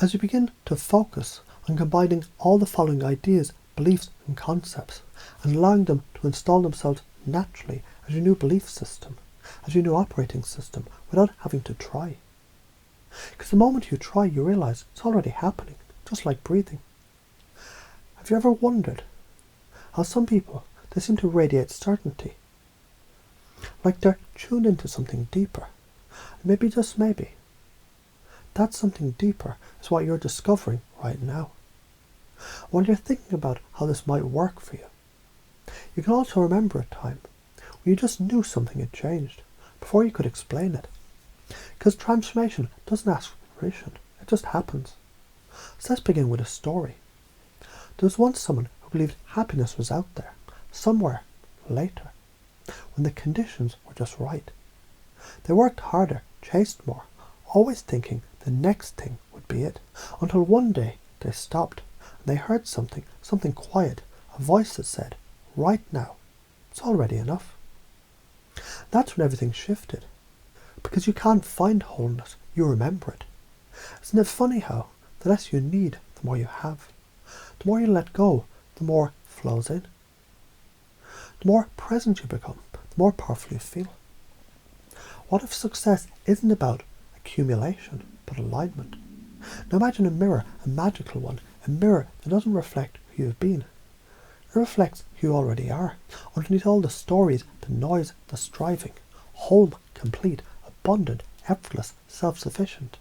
As you begin to focus on combining all the following ideas, beliefs and concepts and allowing them to install themselves naturally as your new belief system, as your new operating system, without having to try. Because the moment you try, you realise it's already happening, just like breathing. Have you ever wondered how some people, they seem to radiate certainty? Like they're tuned into something deeper. Maybe, just maybe, that something deeper is what you're discovering right now. While you're thinking about how this might work for you, you can also remember a time when you just knew something had changed before you could explain it. Because transformation doesn't ask for permission, it just happens. So let's begin with a story. There was once someone who believed happiness was out there, somewhere, later, when the conditions were just right. They worked harder, chased more, always thinking the next thing would be it, until one day they stopped and they heard something quiet, a voice that said, right now, it's already enough. That's when everything shifted, because you can't find wholeness, you remember it. Isn't it funny how the less you need, the more you have? The more you let go, the more flows in. The more present you become, the more powerful you feel. What if success isn't about accumulation, but alignment? Now imagine a mirror, a magical one, a mirror that doesn't reflect who you've been. It reflects who you already are, underneath all the stories, the noise, the striving, whole, complete, abundant, effortless, self-sufficient.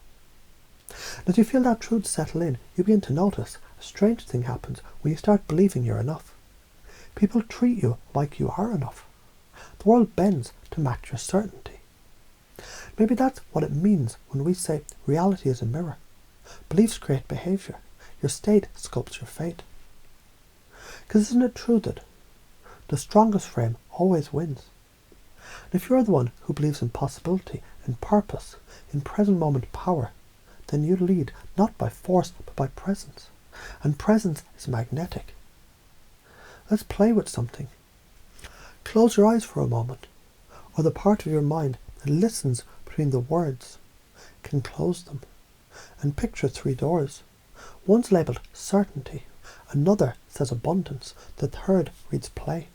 As you feel that truth settle in, you begin to notice a strange thing happens when you start believing you're enough. People treat you like you are enough. The world bends to match your certainty. Maybe that's what it means when we say reality is a mirror. Beliefs create behaviour. Your state sculpts your fate. Because isn't it true that the strongest frame always wins? And if you're the one who believes in possibility, in purpose, in present moment power, then you lead not by force but by presence. And presence is magnetic. Let's play with something. Close your eyes for a moment, or the part of your mind that listens between the words can close them, and picture 3 doors. One's labelled certainty, another says abundance, the third reads play.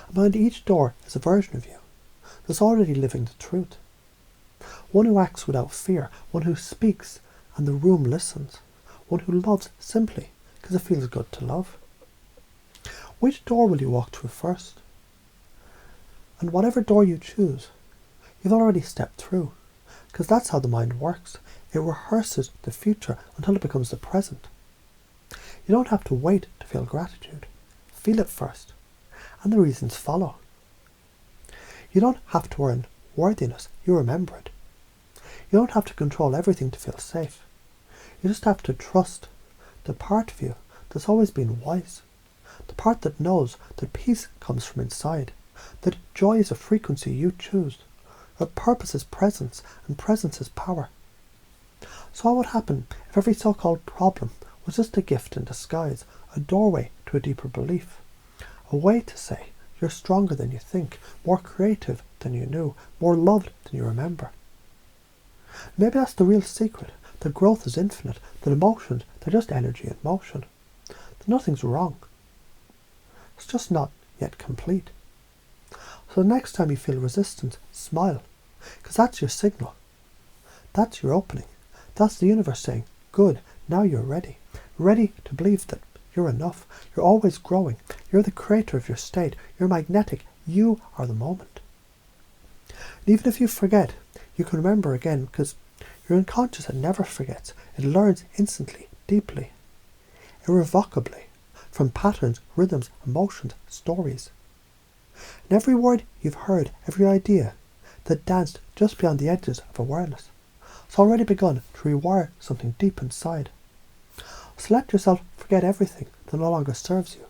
And behind each door is a version of you that's already living the truth. One who acts without fear, one who speaks and the room listens, one who loves simply because it feels good to love. Which door will you walk through first? And whatever door you choose, you've already stepped through, because that's how the mind works. It rehearses the future until it becomes the present. You don't have to wait to feel gratitude. Feel it first, and the reasons follow. You don't have to earn worthiness, you remember it. You don't have to control everything to feel safe. You just have to trust the part of you that's always been wise, the part that knows that peace comes from inside, that joy is a frequency you choose, that purpose is presence and presence is power. So what would happen if every so-called problem was just a gift in disguise, a doorway to a deeper belief, a way to say you're stronger than you think, more creative than you knew, more loved than you remember? Maybe that's the real secret, that growth is infinite, that emotions, they're just energy in motion, that nothing's wrong. It's just not yet complete. So the next time you feel resistance, smile, because that's your signal. That's your opening. That's the universe saying, good, now you're ready. Ready to believe that you're enough. You're always growing. You're the creator of your state. You're magnetic. You are the moment. And even if you forget, you can remember again, because your unconscious, it never forgets. It learns instantly, deeply, irrevocably, from patterns, rhythms, emotions, stories. And every word you've heard, every idea that danced just beyond the edges of awareness, it's already begun to rewire something deep inside. So let yourself forget everything that no longer serves you,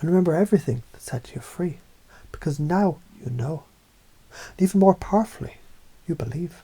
and remember everything that sets you free, because now you know. And even more powerfully, you believe.